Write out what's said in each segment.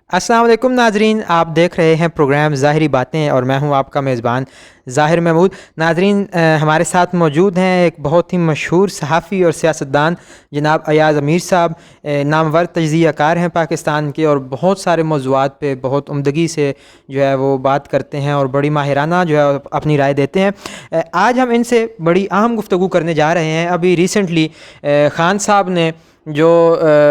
अस्सलाम वालेकुम नाजरीन, आप देख रहे हैं प्रोग्राम ज़ाहिरी बातें और मैं हूं आपका मेज़बान ज़ाहिर महमूद। नाजरीन, हमारे साथ मौजूद हैं एक बहुत ही मशहूर सहाफ़ी और सियासतदान जनाब अयाज़ अमीर साहब। नामवर तजज़ियाकार हैं पाकिस्तान के और बहुत सारे मौज़ूआत पे बहुत उम्दगी से जो है वो बात करते हैं और बड़ी माहिराना जो है अपनी राय देते हैं। आज हम इनसे बड़ी अहम गुफ्तगू करने जा रहे हैं। अभी रिसेंटली ख़ान साहब ने जो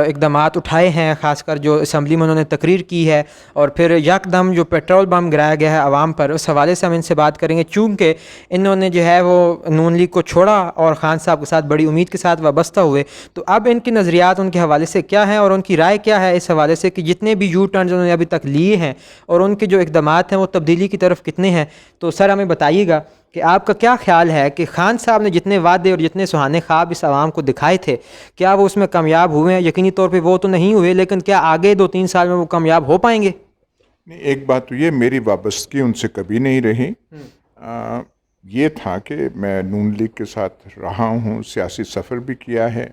इक़दामात उठाए हैं, ख़ासकर जो असम्बली में उन्होंने तकरीर की है और फिर यकदम जो पेट्रोल बम गिराया गया है आवाम पर, उस हवाले से हम इनसे बात करेंगे। चूँकि इन्होंने जो है वो नून लीग को छोड़ा और ख़ान साहब के साथ बड़ी उम्मीद के साथ वाबस्ता हुए, तो अब इनके नज़रियात उनके हवाले से क्या हैं और उनकी राय क्या है इस हवाले से कि जितने भी यू टर्न्स उन्होंने अभी तक लिए हैं और उनके जो इक़दामात हैं वो तब्दीली की तरफ कितने हैं। तो सर हमें बताइएगा कि आपका क्या ख्याल है कि ख़ान साहब ने जितने वादे और जितने सुहाने ख्वाब इस आवाम को दिखाए थे, क्या वो उसमें कामयाब हुए हैं? यकीनी तौर पे वो तो नहीं हुए, लेकिन क्या आगे 2-3 साल में वो कामयाब हो पाएंगे? नहीं, एक बात तो ये, मेरी वाबस्तगी उनसे कभी नहीं रही। ये था कि मैं नून लीग के साथ रहा हूँ, सियासी सफ़र भी किया है।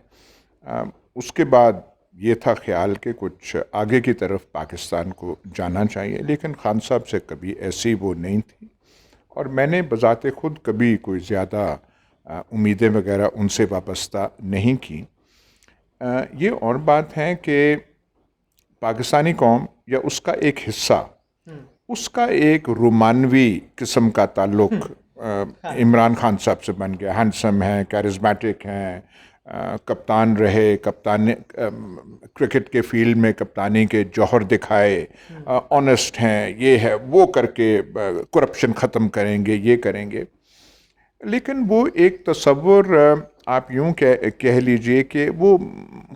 उसके बाद ये था ख्याल कि कुछ आगे की तरफ पाकिस्तान को जाना चाहिए, लेकिन ख़ान साहब से कभी ऐसी वो नहीं थी और मैंने बज़ाते ख़ुद कभी कोई ज़्यादा उम्मीदें वगैरह उनसे वाबस्ता नहीं की। ये और बात है कि पाकिस्तानी कौम या उसका एक हिस्सा, उसका एक रोमानवी किस्म का ताल्लुक़ इमरान खान साहब से बन गया। हैंडसम हैं, कैरिज़मेटिक हैं, कप्तान रहे, कप्तान क्रिकेट के फील्ड में कप्तानी के जौहर दिखाए, ऑनेस्ट हैं, ये है वो करके करप्शन ख़त्म करेंगे, ये करेंगे। लेकिन वो एक तसव्वुर, आप यूँ कह लीजिए कि वो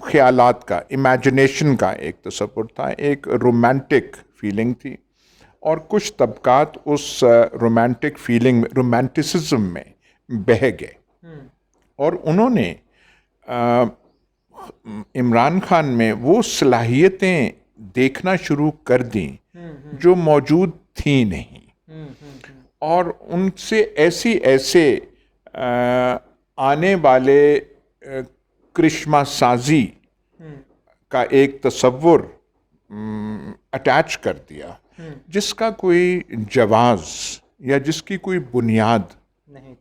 ख़यालात का, इमेजिनेशन का एक तसव्वुर था, एक रोमांटिक फीलिंग थी और कुछ तबकात उस रोमांटिक फीलिंग में, रोमांटिसिज्म में बह गए और उन्होंने इमरान खान में वो सलाहियतें देखना शुरू कर दी जो मौजूद थी नहीं और उनसे ऐसे आने वाले करिश्मा साजी का एक तसव्वुर अटैच कर दिया जिसका कोई जवाज़ या जिसकी कोई बुनियाद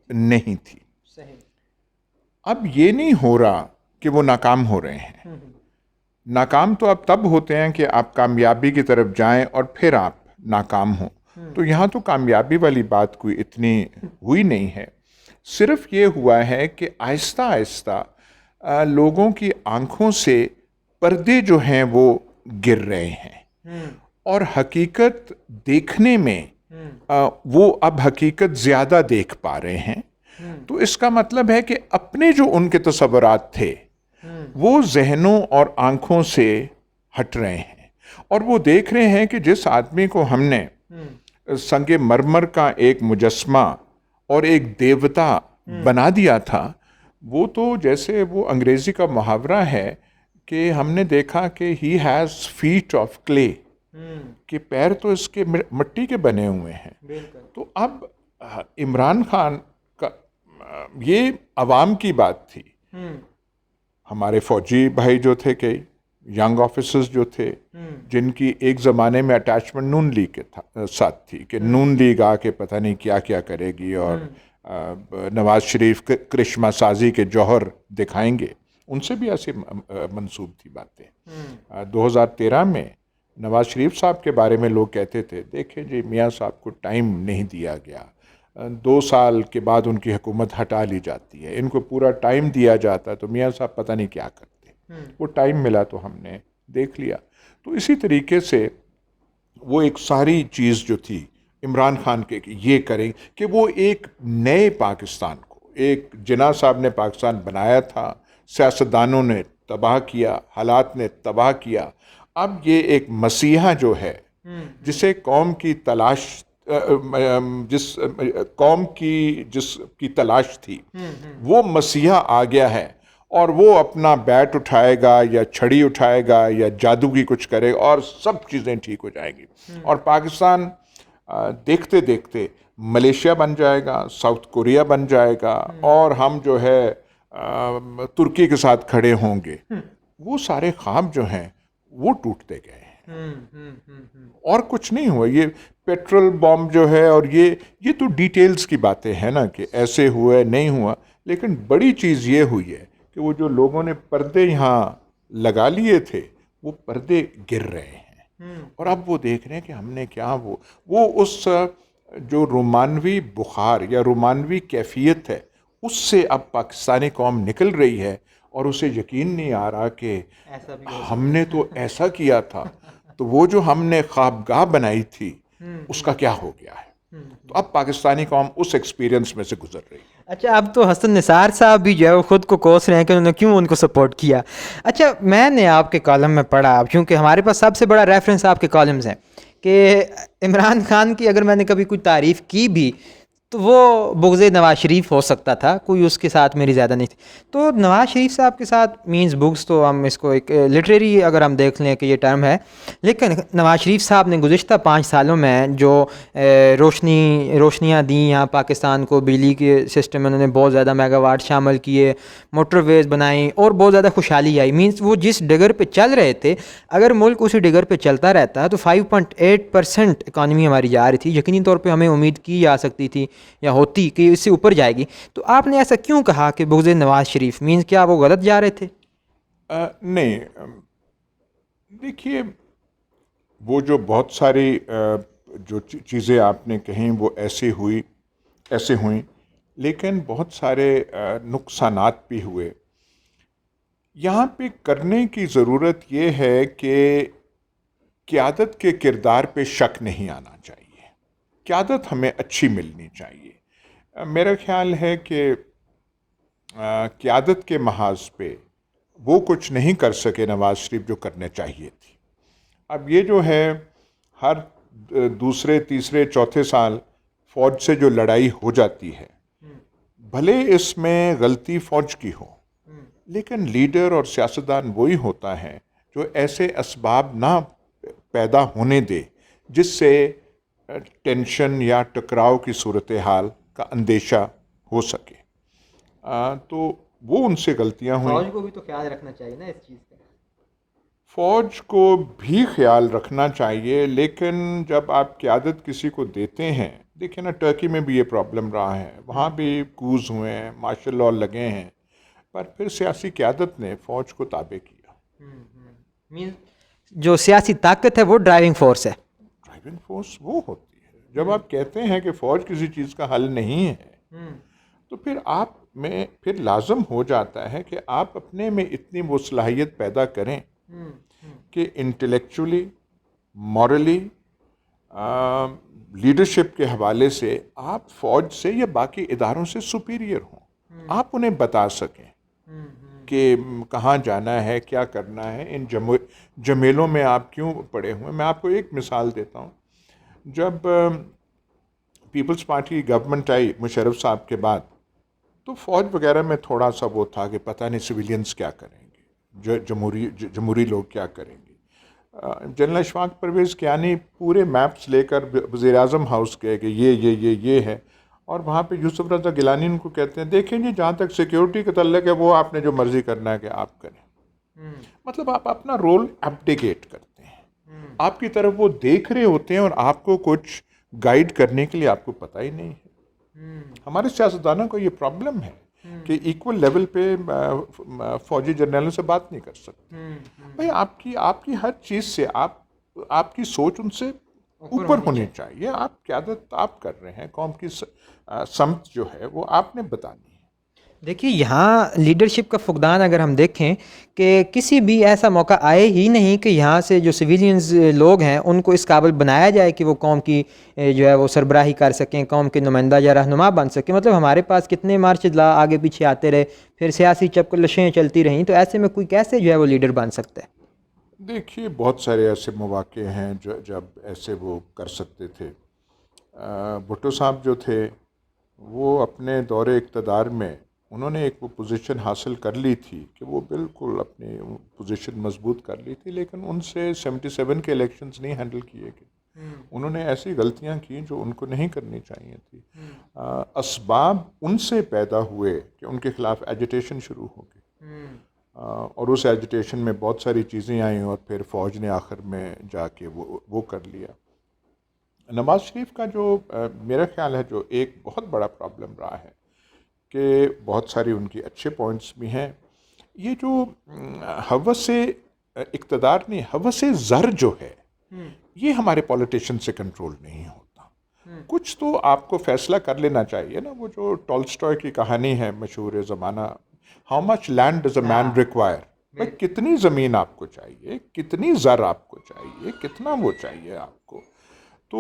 नहीं थी। अब ये नहीं हो रहा कि वो नाकाम हो रहे हैं। नाकाम तो अब तब होते हैं कि आप कामयाबी की तरफ जाएं और फिर आप नाकाम हों। तो यहाँ तो कामयाबी वाली बात कोई इतनी हुई नहीं है। सिर्फ ये हुआ है कि आहिस्ता आहिस्ता लोगों की आंखों से पर्दे जो हैं वो गिर रहे हैं और हकीकत देखने में वो अब हकीकत ज़्यादा देख पा रहे हैं। तो इसका मतलब है कि अपने जो उनके तसव्वुरात थे वो जहनों और आंखों से हट रहे हैं और वो देख रहे हैं कि जिस आदमी को हमने संगे मरमर का एक मुजस्मा और एक देवता बना दिया था, वो तो जैसे वो अंग्रेज़ी का मुहावरा है कि हमने देखा कि he has feet of clay, कि पैर तो इसके मिट्टी के बने हुए हैं। तो अब इमरान खान का, ये अवाम की बात थी। हमारे फौजी भाई जो थे, कई यंग ऑफिसर्स जो थे जिनकी एक ज़माने में अटैचमेंट नून लीग के साथ थी कि नून लीग आके पता नहीं क्या क्या करेगी और नवाज़ शरीफ करिश्मा साजी के जौहर दिखाएंगे, उनसे भी ऐसे मंसूब थी बातें। 2013 में नवाज़ शरीफ साहब के बारे में लोग कहते थे, देखें जी मियाँ साहब को टाइम नहीं दिया गया, 2 साल के बाद उनकी हुकूमत हटा ली जाती है, इनको पूरा टाइम दिया जाता तो मियाँ साहब पता नहीं क्या करते। वो टाइम मिला तो हमने देख लिया। तो इसी तरीके से वो एक सारी चीज़ जो थी इमरान खान के ये करें कि वो एक नए पाकिस्तान को, एक जिन्ना साहब ने पाकिस्तान बनाया था, सियासतदानों ने तबाह किया, हालात ने तबाह किया। अब ये एक मसीहा जो है जिसे कौम की तलाश, जिसकी तलाश थी, वो मसीहा आ गया है और वो अपना बैट उठाएगा या छड़ी उठाएगा या जादू की कुछ करेगा और सब चीज़ें ठीक हो जाएंगी और पाकिस्तान देखते देखते मलेशिया बन जाएगा, साउथ कोरिया बन जाएगा और हम जो है तुर्की के साथ खड़े होंगे। वो सारे ख्वाब जो हैं वो टूटते गए हैं। और कुछ नहीं हुआ। ये पेट्रोल बॉम्ब जो है और ये तो डिटेल्स की बातें हैं ना कि ऐसे हुआ नहीं हुआ, लेकिन बड़ी चीज़ ये हुई है कि वो जो लोगों ने पर्दे यहाँ लगा लिए थे वो पर्दे गिर रहे हैं और अब वो देख रहे हैं कि हमने क्या वो उस जो रोमानवी बुखार या रोमानवी कैफियत है उससे अब पाकिस्तानी कौम निकल रही है और उसे यकीन नहीं आ रहा कि हमने तो ऐसा किया था, तो वो जो हमने ख्वाबगाह बनाई थी उसका क्या हो गया है। तो अब पाकिस्तानी कौम उस एक्सपीरियंस में से गुजर रही है। अच्छा, अब तो हसन निसार साहब भी जो है वो ख़ुद को कोस रहे हैं कि उन्होंने क्यों उनको सपोर्ट किया। अच्छा, मैंने आपके कॉलम में पढ़ा, क्योंकि हमारे पास सबसे बड़ा रेफरेंस आपके कॉलम्स हैं, कि इमरान खान की अगर मैंने कभी कोई तारीफ़ की भी तो वो बुग़्ज़ नवाज़ शरीफ हो सकता था, कोई उसके साथ मेरी ज़्यादा नहीं थी। तो नवाज़ शरीफ साहब के साथ मींस बुग़्ज़, तो हम इसको एक लिटरेरी अगर हम देख लें कि ये टर्म है, लेकिन नवाज़ शरीफ साहब ने गुज़िश्ता 5 सालों में जो रोशनियाँ दी यहाँ पाकिस्तान को, बिजली के सिस्टम में उन्होंने बहुत ज़्यादा मेगावाट शामिल किए, मोटरवेज़ बनाई और बहुत ज़्यादा खुशहाली आई। मींस वो जिस डिगर पे चल रहे थे, अगर मुल्क उसी डिगर पे चलता रहता तो 5.8% इकानमी हमारी जा रही थी। यकीनी तौर पे हमें उम्मीद की जा सकती थी या होती कि इससे ऊपर जाएगी। तो आपने ऐसा क्यों कहा कि बुग़्ज़ नवाज़ शरीफ, मींस क्या वो गलत जा रहे थे? नहीं, देखिए, वो जो बहुत सारी जो चीज़ें आपने कहीं वो ऐसे हुई, लेकिन बहुत सारे नुकसानात भी हुए। यहाँ पे करने की ज़रूरत ये है कि क़यादत के किरदार पे शक नहीं आना चाहिए। क़यादत हमें अच्छी मिलनी चाहिए। मेरा ख़्याल है कि क़यादत के महाज पे वो कुछ नहीं कर सके नवाज़ शरीफ जो करने चाहिए थी। अब ये जो है हर दूसरे तीसरे चौथे साल फ़ौज से जो लड़ाई हो जाती है, भले इसमें गलती फ़ौज की हो, लेकिन लीडर और सियासतदान वही होता है जो ऐसे असबाब ना पैदा होने दे जिससे टेंशन या टकराव की सूरत हाल का अंदेशा हो सके। तो वो उनसे गलतियां हुई। फ़ौज को भी तो ख्याल रखना चाहिए ना इस चीज़ का। फ़ौज को भी ख्याल रखना चाहिए, लेकिन जब आप क़यादत किसी को देते हैं, देखिए ना, टर्की में भी ये प्रॉब्लम रहा है, वहाँ भी कूज हुए हैं, मार्शल लॉ लगे हैं, पर फिर सियासी क़यादत ने फ़ौज को ताबे किया। मींस जो सियासी ताकत है वो ड्राइविंग फोर्स है। ड्राइविंग फोर्स वो होती है जब आप कहते हैं कि फ़ौज किसी चीज़ का हल नहीं है, तो फिर आप में फिर लाजम हो जाता है कि आप अपने में इतनी वो सलाहियत पैदा करें कि इंटेलेक्चुअली, मॉरली, लीडरशिप के हवाले से आप फ़ौज से या बाकी इदारों से सुपीरियर हों। आप उन्हें बता सकें कि कहाँ जाना है, क्या करना है, इन जमेलों में आप क्यों पड़े हुए। मैं आपको एक मिसाल देता हूँ। जब पीपल्स पार्टी की गवर्नमेंट आई मुशर्रफ साहब के बाद, तो फ़ौज वगैरह में थोड़ा सा वो था कि पता नहीं सिविलियंस क्या करेंगे, जमहूरी लोग क्या करेंगे। जनरल अशफाक परवेज़ कियानी पूरे मैप्स लेकर वज़ीर-ए-आज़म हाउस गए कि ये है, और वहाँ पे यूसुफ रज़ा गिलानी उनको कहते हैं, देखें जी, जहाँ तक सिक्योरिटी का तल्लुक़ है वो आपने जो मर्ज़ी करना है कि आप करें। मतलब आप अपना रोल एब्डिकेट करते हैं, आपकी तरफ वो देख रहे होते हैं और आपको कुछ गाइड करने के लिए आपको पता ही नहीं है। हमारे सियासतदानों को ये प्रॉब्लम है कि इक्वल लेवल पे फौजी जर्नलों से बात नहीं कर सकते। भाई, आपकी हर चीज़ से आपकी सोच उनसे ऊपर होनी चाहिए। आप क़यादत आप कर रहे हैं, कौम की समत जो है वो आपने बतानी है। देखिए, यहाँ लीडरशिप का फुकदान अगर हम देखें कि किसी भी ऐसा मौका आए ही नहीं कि यहाँ से जो सिविलियंस लोग हैं उनको इस काबिल बनाया जाए कि वो कौम की जो है वो सरबराही कर सकें, कौम के नुमाइंदा या रहनुमा बन सकें। मतलब हमारे पास कितने मार्शल आगे पीछे आते रहे, फिर सियासी चपकलशें चलती रहीं, तो ऐसे में कोई कैसे जो है वो लीडर बन सकता है? देखिए, बहुत सारे ऐसे मौके हैं जो जब ऐसे वो कर सकते थे। भुट्टो साहब जो थे वो अपने दौरे इक़्तिदार में उन्होंने एक वो पोजीशन हासिल कर ली थी कि वो बिल्कुल अपनी पोजीशन मजबूत कर ली थी, लेकिन उनसे 77 के इलेक्शंस नहीं हैंडल किए गए। उन्होंने ऐसी गलतियां की जो उनको नहीं करनी चाहिए थी। असबाब उनसे पैदा हुए कि उनके खिलाफ एजिटेशन शुरू हो गई। और उस एजिटेशन में बहुत सारी चीज़ें आई और फिर फ़ौज ने आखिर में जाके वो कर लिया। नवाज़ शरीफ का जो मेरा ख्याल है जो एक बहुत बड़ा प्रॉब्लम रहा है कि बहुत सारी उनकी अच्छे पॉइंट्स भी हैं, ये जो हवस से इक़्तिदार नहीं, हवस से ज़र जो है ये हमारे पॉलिटिशियन से कंट्रोल नहीं होता। कुछ तो आपको फैसला कर लेना चाहिए ना, वो जो टॉल्स्टॉय की कहानी है मशहूर ज़माना, how much land does a man require, भाई कितनी ज़मीन आपको चाहिए, कितनी ज़र आपको चाहिए, कितना वो चाहिए आपको, तो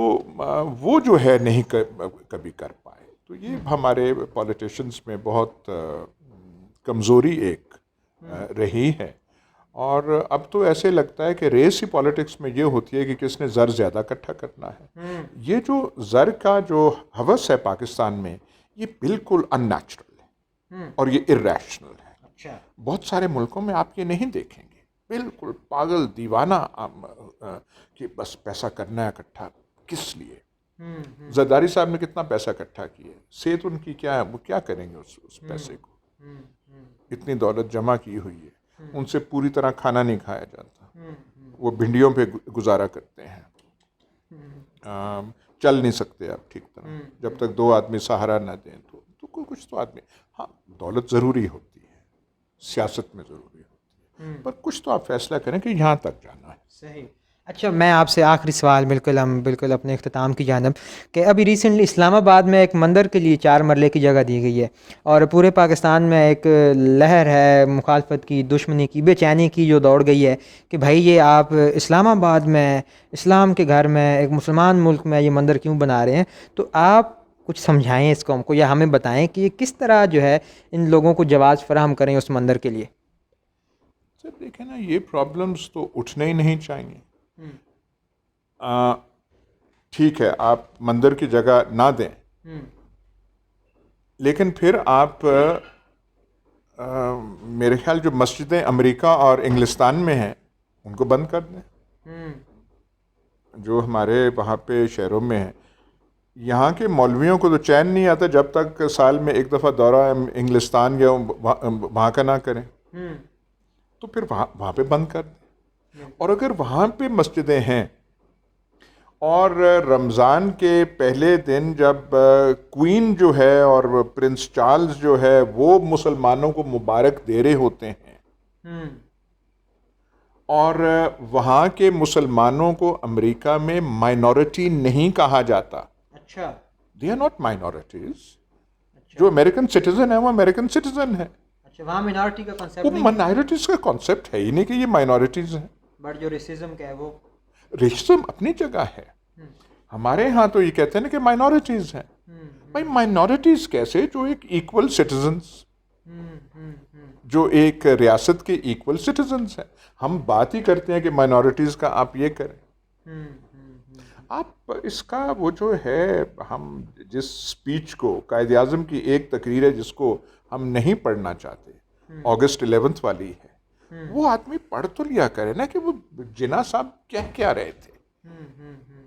वो जो है नहीं कभी कर पाए। तो ये हमारे पॉलिटिशियंस में बहुत कमज़ोरी एक रही है। और अब तो ऐसे लगता है कि रेस ही पॉलिटिक्स में ये होती है कि किसने ज़र ज़्यादा इकट्ठा करना है। ये जो ज़र का जो हवस है पाकिस्तान में, ये बिल्कुल अननेचुरल है और ये इर्रेशनल है। अच्छा। बहुत सारे मुल्कों में आप ये नहीं देखेंगे, बिल्कुल पागल दीवाना कि बस पैसा करना है इकट्ठा, किस लिए। जरदारी साहब ने कितना पैसा इकट्ठा किया, सेहत उनकी क्या है, वो क्या करेंगे उस पैसे को, इतनी दौलत जमा की हुई है, उनसे पूरी तरह खाना नहीं खाया जाता, वो भिंडियों पे गुजारा करते हैं, चल नहीं सकते आप ठीक तरह, जब तक दो आदमी सहारा ना दें तो कोई कुछ तो आदमी, हाँ दौलत ज़रूरी होती है, सियासत में ज़रूरी होती है, पर कुछ तो आप फैसला करें कि यहाँ तक जाना है। सही। अच्छा, मैं आपसे आखिरी सवाल, हम बिल्कुल अपने अख्ताम की जानब, कि अभी रिसेंटली इस्लामाबाद में एक मंदिर के लिए 4 मरले की जगह दी गई है और पूरे पाकिस्तान में एक लहर है मुखालफत की, दुश्मनी की, बेचैनी की जो दौड़ गई है कि भाई ये आप इस्लामाबाद में इस्लाम के घर में एक मुसलमान मुल्क में ये मंदिर क्यों बना रहे हैं। तो आप कुछ समझाएं इस कौम को या हमें बताएं कि ये किस तरह जो है इन लोगों को जवाज़ फराहम करें उस मंदिर के लिए। सर देखें ना, ये प्रॉब्लम्स तो उठने ही नहीं चाहिए। ठीक है आप मंदिर की जगह ना दें, लेकिन फिर आप मेरे ख्याल जो मस्जिदें अमेरिका और इंग्लिस्तान में हैं उनको बंद कर दें, जो हमारे वहाँ पे शहरों में हैं। यहाँ के मौलवियों को तो चैन नहीं आता जब तक साल में एक दफ़ा दौरा इंग्लिस्तान या वहाँ का ना करें, तो फिर वहाँ पे बंद कर दें। और अगर वहाँ पे मस्जिदें हैं और रमज़ान के पहले दिन जब क्वीन जो है और प्रिंस चार्ल्स जो है वो मुसलमानों को मुबारक दे रहे होते हैं और वहाँ के मुसलमानों को अमेरिका में माइनॉरिटी नहीं कहा जाता। अच्छा, दे आर नॉट माइनॉरिटीज। जो अमेरिकन सिटीजन है वो अमेरिकन सिटीजन है। अच्छा, वहाँ मिनॉरिटी का वो कॉन्सेप्ट नहीं, माइनॉरिटीज का कॉन्सेप्ट है ही नहीं कि ये माइनॉरिटीज हैं। बट जो रेसिज्म का है वो रेसिज्म अपनी जगह है। हमारे यहाँ तो ये कहते हैं ना कि माइनॉरिटीज हैं। भाई माइनॉरिटीज कैसे, जो एक इक्वल सिटीजन्स, जो एक रियासत के इक्वल सिटीजन्स हैं। हम बात ही करते हैं कि माइनॉरिटीज का आप ये करें। आप इसका वो जो है, हम जिस स्पीच को, कायद आज़म की एक तकरीर है जिसको हम नहीं पढ़ना चाहते, अगस्त 11 वाली है, वो आदमी पढ़ तो लिया करे ना कि वो जिन्ना साहब क्या रहे थे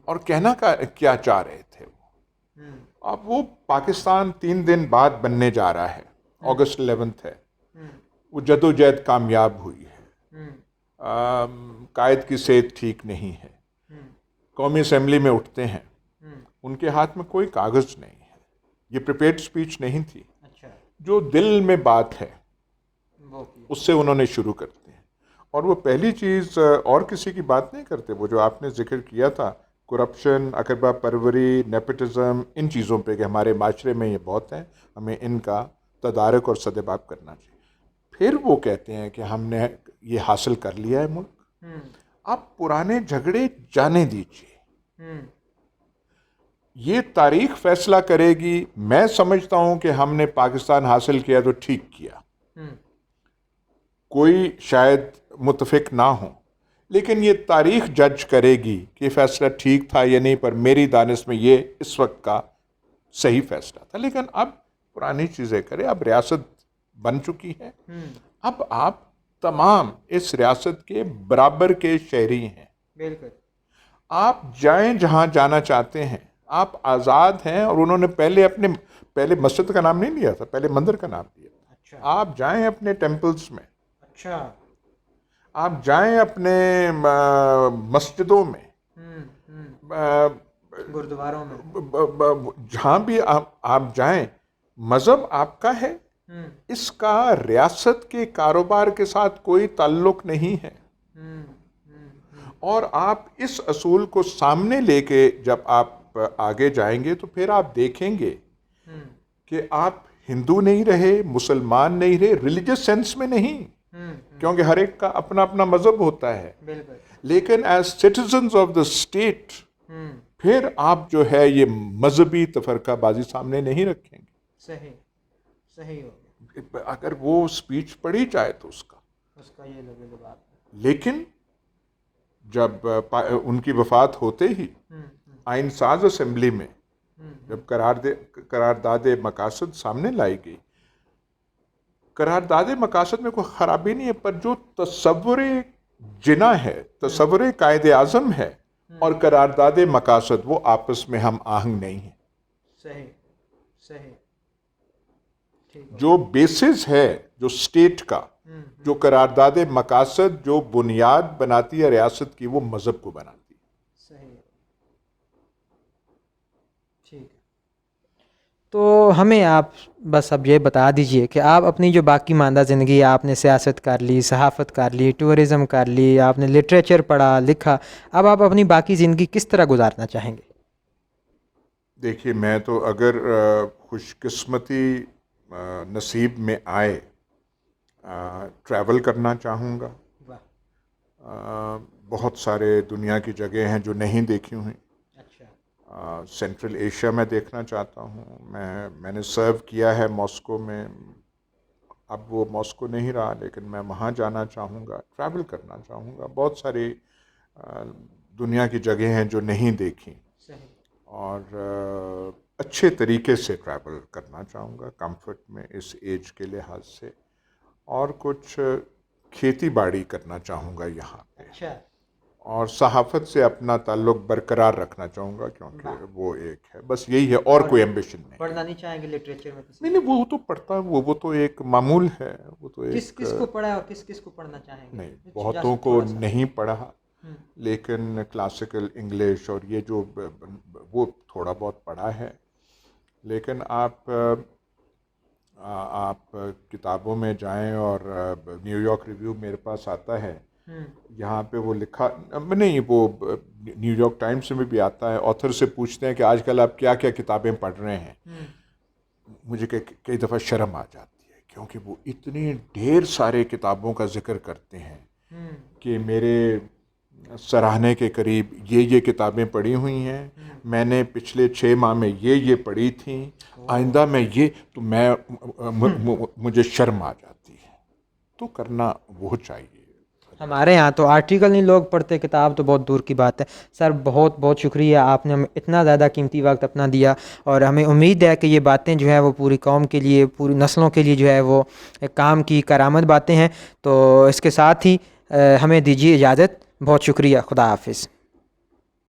और कहना का क्या चाह रहे थे। अब वो पाकिस्तान 3 दिन बाद बनने जा रहा है, अगस्त 11 है, वो जदोजहद कामयाब हुई है, कायद की सेहत ठीक नहीं है, कौमी असेंबली में उठते हैं, उनके हाथ में कोई कागज़ नहीं है, ये प्रिपेयर्ड स्पीच नहीं थी। अच्छा, जो दिल में बात है उससे उन्होंने शुरू करते हैं। और वो पहली चीज़ और किसी की बात नहीं करते, वो जो आपने जिक्र किया था, करप्शन, अकरबा परवरी, नेपोटिज्म, इन चीज़ों पे कि हमारे माशरे में ये बहुत हैं, हमें इनका तदारक और सदेबाब करना चाहिए। फिर वो कहते हैं कि हमने ये हासिल कर लिया है मुल्क, आप पुराने झगड़े जाने दीजिए, ये तारीख फैसला करेगी। मैं समझता हूं कि हमने पाकिस्तान हासिल किया तो ठीक किया, कोई शायद मुतफिक ना हो, लेकिन ये तारीख जज करेगी कि फैसला ठीक था या नहीं। पर मेरी दानिश में ये इस वक्त का सही फैसला था। लेकिन अब पुरानी चीज़ें करें, अब रियासत बन चुकी है, अब आप तमाम इस रियासत के बराबर के शहरी हैं। बिल्कुल, आप जाएं जहां जाना चाहते हैं, आप आज़ाद हैं। और उन्होंने पहले मस्जिद का नाम नहीं लिया था, पहले मंदिर का नाम लिया था। अच्छा, आप जाएं अपने टेम्पल्स में, अच्छा। आप जाएं अपने मस्जिदों में, गुरुद्वारों में। जहाँ भी आप जाएं, मज़हब आपका है, इसका रियासत के कारोबार के साथ कोई ताल्लुक नहीं है। और आप इस असूल को सामने लेके जब आप आगे जाएंगे तो फिर आप देखेंगे कि आप हिंदू नहीं रहे, मुसलमान नहीं रहे, रिलीजियस सेंस में नहीं, क्योंकि हर एक का अपना अपना मजहब होता है, लेकिन as citizens of the state फिर आप जो है ये मजहबी तफरकाबाजी सामने नहीं रखेंगे। सही, सही हो। अगर वो स्पीच पढ़ी जाए तो उसका ये लगे बात। लेकिन जब उनकी वफात होते ही आइन साज असेंबली में जब करारदाद मकासद सामने लाई गई, करारदाद मकासद में कोई ख़राबी नहीं है, पर जो तसव्वुर जिना है, तसव्वुर कायदे आज़म है और करारदाद मकासद, वो आपस में हम आहंग नहीं है। सही, सही। जो बेसिस है जो स्टेट का, जो करारदाद मकासद जो बुनियाद बनाती है रियासत की, वो मज़हब को बनाती है। सही, ठीक है। तो हमें आप बस अब ये बता दीजिए कि आप अपनी जो बाकी मांदा ज़िंदगी, आपने सियासत कर ली, सहाफ़त कर ली, टूरिज़म कर ली, आपने लिटरेचर पढ़ा लिखा, अब आप अपनी बाकी ज़िंदगी किस तरह गुजारना चाहेंगे? देखिए, मैं तो अगर खुशकिस्मती नसीब में आए, ट्रैवल करना चाहूँगा। बहुत सारे दुनिया की जगह हैं जो नहीं देखी हुई। सेंट्रल एशिया में देखना चाहता हूँ। मैंने सर्व किया है मॉस्को में, अब वो मॉस्को नहीं रहा, लेकिन मैं वहाँ जाना चाहूँगा, ट्रैवल करना चाहूँगा। बहुत सारी दुनिया की जगह हैं जो नहीं देखी, और अच्छे तरीके से ट्रैवल करना चाहूँगा, कंफर्ट में, इस एज के लिहाज से। और कुछ खेती बाड़ी करना चाहूँगा यहाँ पे। अच्छा। और सहाफ़त से अपना ताल्लुक़ बरकरार रखना चाहूँगा, क्योंकि वो एक है, बस यही है, और कोई एम्बिशन नहीं। पढ़ना नहीं चाहेंगे लिटरेचर में? नहीं, वो तो पढ़ता है, वो तो एक मामूल है। वो तो किस को पढ़ा और किस को पढ़ना चाहेंगे? नहीं, बहुतों को नहीं पढ़ा, लेकिन क्लासिकल इंग्लिश और ये जो वो थोड़ा बहुत पढ़ा है। लेकिन आप किताबों में जाएं, और न्यूयॉर्क रिव्यू मेरे पास आता है, यहाँ पे वो लिखा नहीं, वो न्यूयॉर्क टाइम्स में भी आता है। ऑथर से पूछते हैं कि आजकल आप क्या क्या किताबें पढ़ रहे हैं। मुझे कई दफ़ा शर्म आ जाती है, क्योंकि वो इतनी ढेर सारे किताबों का जिक्र करते हैं कि मेरे सराहने के करीब ये किताबें पढ़ी हुई हैं, मैंने पिछले 6 माह में ये पढ़ी थी, आइंदा में ये, तो मुझे शर्म आ जाती है। तो करना वो चाहिए। हमारे यहाँ तो आर्टिकल नहीं लोग पढ़ते, किताब तो बहुत दूर की बात है। सर, बहुत बहुत शुक्रिया, आपने हमें इतना ज़्यादा कीमती वक्त अपना दिया, और हमें उम्मीद है कि ये बातें जो है वो पूरी कौम के लिए, पूरी नस्लों के लिए जो है वो एक काम की करामत बातें हैं। तो इसके साथ ही हमें दीजिए इजाज़त। बहुत शुक्रिया, खुदा हाफिज़।